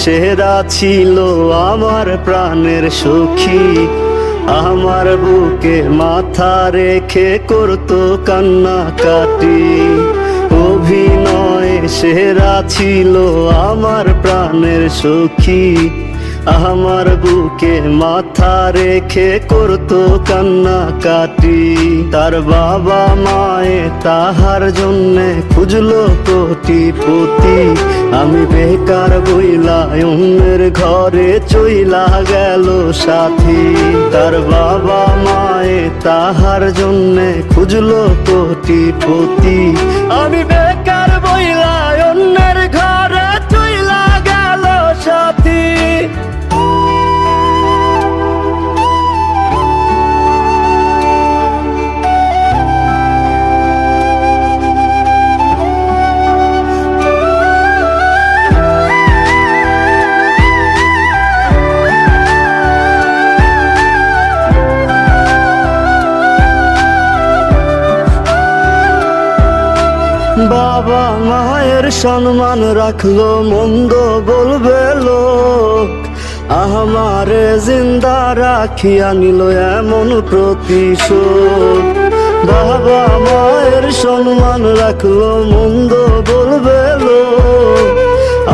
সেরা ছিল আমার প্রাণের সখী। আমার বুকে মাথা রেখে করতো কান্নাকাটি। অভিনয়ে সেরা ছিল আমার প্রাণের সখী। আমার বুকে মাথা রেখে করতো কান্নাকাটি। তার বাবা মায়ে তাহার জন্যে খুঁজলো কোটিপতি। আমি বেকার বইলা অন্যের ঘরে চইলা গেল সাথী। তার বাবা মায়ে তাহার জন্যে খুঁজলো কোটিপতি। আমি বেকার বইলা অন্যের ঘরে চইলা গেল সাথী। বাবা মায়ের সম্মান রাখলো মন্দ বলবে লোক। আমারে জিন্দা রাখিয়া নিল এমন প্রতিশোধ। বাবা মায়ের সম্মান রাখলো মন্দ বলবে লোক।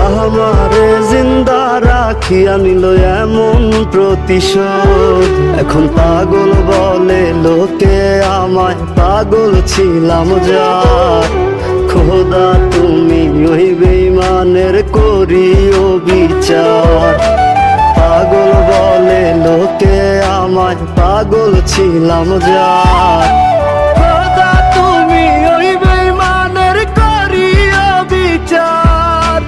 আমারে জিন্দা রাখিয়া নিল এমন প্রতিশোধ। এখন পাগল বলে লোকে আমায়, পাগল ছিলাম যার। খোদা তুমি ওই বেঈমানের করিও বিচার। পাগল বলে লোকে আমায়, পাগল ছিলাম যার। খোদা তুমি ওই বেঈমানের করিও বিচার।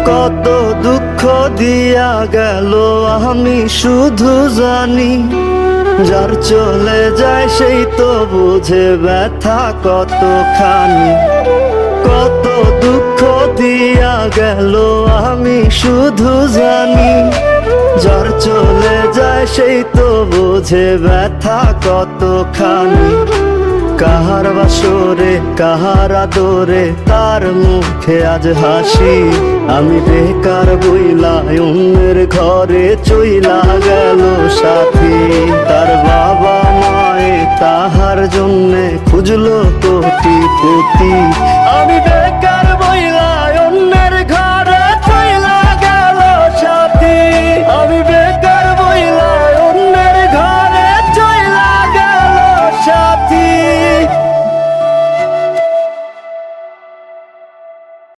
কত দুঃখ দিয়া গেল আমি শুধু জানি। যার চলে যায় সেই তো বুঝে ব্যথা কতখানি। কত দুঃখ দিয়া গেল আমি শুধু জানি। যার চলে যায় সেই তো বুঝে ব্যথা কতখানি। কাহার বাসরে কাহার আদরে তার মুখে আজ হাসি। আমি বেকার বইলা অন্যের ঘরে চইলা গেল সাথী। তার বাবা মায়ে তাহার জন্যে খুঁজলো কোটিপতি। আমি বেকার বইলা